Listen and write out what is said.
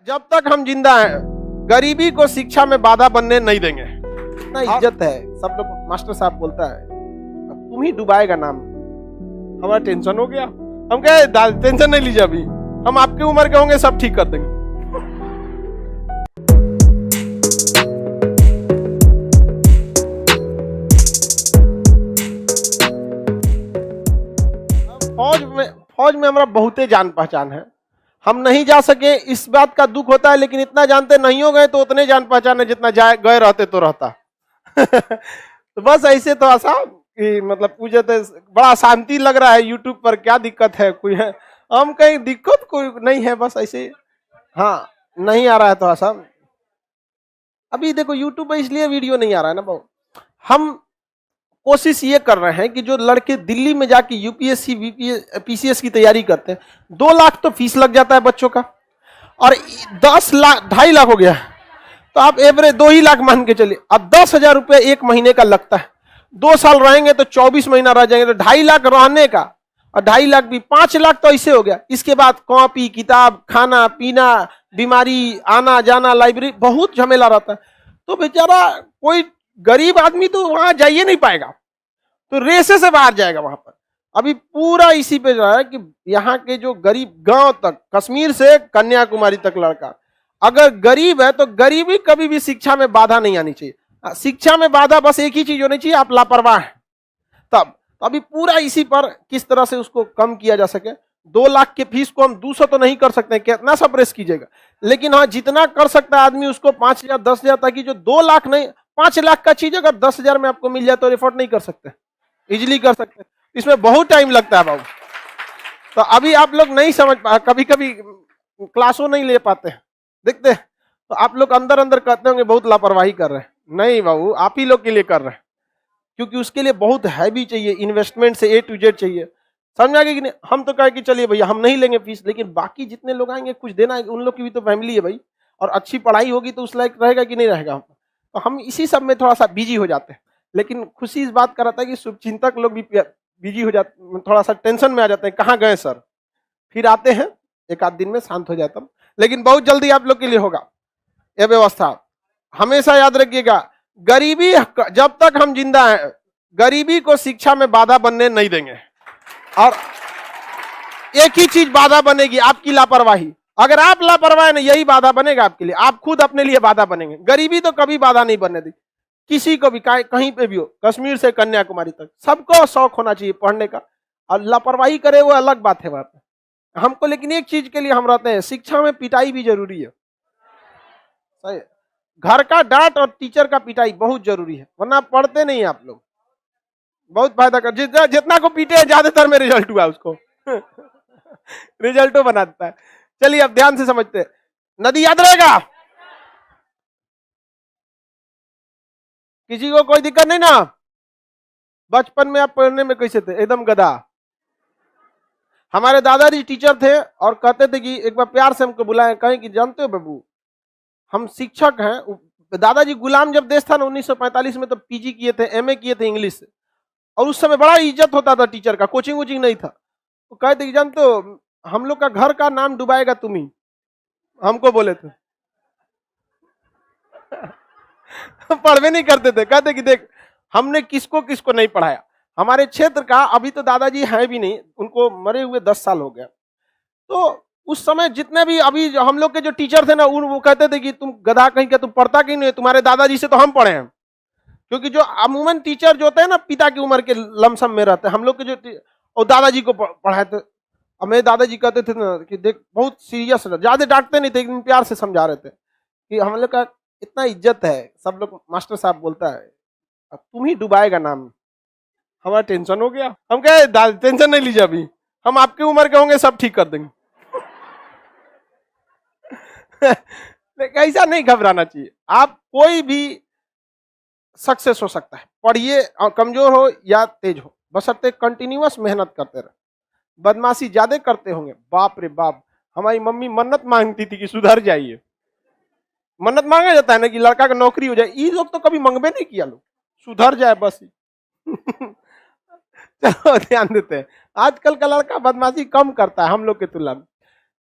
जब तक हम जिंदा हैं गरीबी को शिक्षा में बाधा बनने नहीं देंगे। इतना इज्जत है, सब लोग मास्टर साहब बोलता है तुम ही डुबाएगा नाम। हमारा टेंशन हो गया, हम कहे टेंशन नहीं लीजिए, अभी हम आपकी उम्र के होंगे, सब ठीक कर देंगे। फौज में हमारा बहुते जान पहचान है, हम नहीं जा सके इस बात का दुख होता है, लेकिन इतना जानते नहीं हो गए तो उतने जान पहचान है जितना गए रहते तो रहता। तो बस ऐसे तो ऐसा कि मतलब पूछे तो बड़ा शांति लग रहा है यूट्यूब पर, क्या दिक्कत है कोई है? हम कहीं दिक्कत कोई नहीं है, बस ऐसे हाँ नहीं आ रहा है तो ऐसा। अभी देखो यूट्यूब पर इसलिए वीडियो नहीं आ रहा है ना बहु, हम कोशिश ये कर रहे हैं कि जो लड़के दिल्ली में जाके यूपीएससी पीसीएस की तैयारी करते हैं, 2 लाख तो फीस लग जाता है बच्चों का, और 10 लाख 2.5 लाख हो गया, तो आप एवरेज 2 ही लाख मान के चलिए। अब 10,000 रुपये 1 महीने का लगता है, 2 साल रहेंगे तो 24 महीना रह जाएंगे, तो 2.5 लाख रहने का, और 2.5 लाख भी 5 लाख तो ऐसे हो गया। इसके बाद कॉपी किताब, खाना पीना, बीमारी, आना जाना, लाइब्रेरी, बहुत झमेला रहता है। तो बेचारा कोई गरीब आदमी तो वहां जाइए नहीं पाएगा, तो रेसे से बाहर जाएगा वहां पर। अभी पूरा इसी पे जो है कि यहाँ के जो गरीब गांव तक, कश्मीर से कन्याकुमारी तक लड़का अगर गरीब है तो गरीबी कभी भी शिक्षा में बाधा नहीं आनी चाहिए। शिक्षा में बाधा बस एक ही चीज होनी चाहिए, आप लापरवाह हैं तब। तो अभी पूरा इसी पर किस तरह से उसको कम किया जा सके। 2 लाख के फीस को हम 200 तो नहीं कर सकते, कितना सा प्रेस कीजिएगा, लेकिन हाँ जितना कर सकता है आदमी उसको 5,000 10,000, ताकि जो 2 लाख नहीं 5 लाख का चीज अगर 10,000 में आपको मिल जाए तो एफोर्ड नहीं कर सकते, इजिली कर सकते। इसमें बहुत टाइम लगता है बाबू। तो अभी आप लोग नहीं समझ पा, कभी कभी क्लासों नहीं ले पाते देखते, तो आप लोग अंदर अंदर कहते होंगे बहुत लापरवाही कर रहे हैं। नहीं बाबू, आप ही लोग के लिए कर रहे हैं, क्योंकि उसके लिए बहुत हैवी चाहिए, इन्वेस्टमेंट से A to Z चाहिए, समझ आ गया कि नहीं? हम तो कहे कि चलिए भैया हम नहीं लेंगे फीस, लेकिन बाकी जितने लोग आएंगे कुछ देना है, उन लोग की भी तो फैमिली है भाई, और अच्छी पढ़ाई होगी तो उस लायक रहेगा कि नहीं रहेगा। तो हम इसी सब में थोड़ा सा बिजी हो जाते हैं। लेकिन खुशी इस बात का रहता है कि शुभचिंतक लोग भी बिजी हो जाते, थोड़ा सा टेंशन में आ जाते हैं, कहाँ गए सर, फिर आते हैं, 1 आध दिन में शांत हो जाता हूँ। लेकिन बहुत जल्दी आप लोग के लिए होगा यह व्यवस्था। हमेशा याद रखिएगा, गरीबी जब तक हम जिंदा हैं गरीबी को शिक्षा में बाधा बनने नहीं देंगे। और एक ही चीज बाधा बनेगी, आपकी लापरवाही। अगर आप लापरवाह हैं, यही बाधा बनेगा आपके लिए, आप खुद अपने लिए बाधा बनेंगे। गरीबी तो कभी बाधा नहीं बनने दी किसी को भी, कहीं पे भी हो, कश्मीर से कन्याकुमारी तक सबको शौक होना चाहिए पढ़ने का, और लापरवाही करे वो अलग बात है बात हमको। लेकिन एक चीज के लिए हम रहते हैं, शिक्षा में पिटाई भी जरूरी है, सही है। घर का डांट और टीचर का पिटाई बहुत जरूरी है, वरना पढ़ते नहीं आप लोग। बहुत फायदा कर, जितना को पीटे ज्यादातर में रिजल्ट हुआ उसको रिजल्टो बना देता है। चलिए अब ध्यान से समझते हैं, नदी याद रहेगा, किसी को कोई दिक्कत नहीं ना? बचपन में आप पढ़ने में कैसे थे? एकदम गधा। हमारे दादाजी टीचर थे और कहते थे कि एक बार प्यार से हमको बुलाए, कहें कि जानते हो बाबू हम शिक्षक हैं। दादाजी गुलाम जब देश था ना 1945 में, तो पीजी किए थे, एमए किए थे इंग्लिश से, और उस समय बड़ा इज्जत होता था टीचर का, कोचिंग वोचिंग नहीं था। तो कहते कि जानते हो हम लोग का घर का नाम डुबाएगा तुम ही, हमको बोले थे पढ़वे नहीं करते थे। कहते कि देख हमने किसको किसको नहीं पढ़ाया, हमारे क्षेत्र का अभी तो दादाजी हैं भी नहीं, उनको मरे हुए 10 साल हो गया। तो उस समय जितने भी अभी हम लोग के जो टीचर थे ना, वो कहते थे कि तुम गधा कहीं का, तुम पढ़ता कहीं नहीं, तुम्हारे दादाजी से तो हम पढ़े हैं। क्योंकि जो अमूमन टीचर जो होते हैं ना पिता की उम्र के लमसम में रहते हैं, हम लोग के जो और दादाजी को पढ़ाए थे। और मेरे दादाजी कहते थे ना कि देख बहुत सीरियस, ज्यादा डांटते नहीं थे, एकदम प्यार से समझा रहे थे कि हम लोग का इतना इज्जत है, सब लोग मास्टर साहब बोलता है तुम ही डुबाएगा नाम। हमारा टेंशन हो गया, हम कहे टेंशन नहीं लीजिए, अभी हम आपकी उम्र के होंगे, सब ठीक कर देंगे ऐसा नहीं घबराना चाहिए, आप कोई भी सक्सेस हो सकता है, पढ़िए, कमजोर हो या तेज हो, बशर्ते कंटिन्यूअस मेहनत करते रहे। बदमाशी ज्यादा करते होंगे, बाप रे बाप, हमारी मम्मी मन्नत मांगती थी कि सुधर जाइए। मन्नत मांगा जाता है ना कि लड़का का नौकरी हो जाए, ये लोग तो कभी मंगबे नहीं किया, लोग सुधर जाए बस चलो ध्यान देते हैं, आजकल का लड़का बदमाशी कम करता है हम लोग के तुलना में।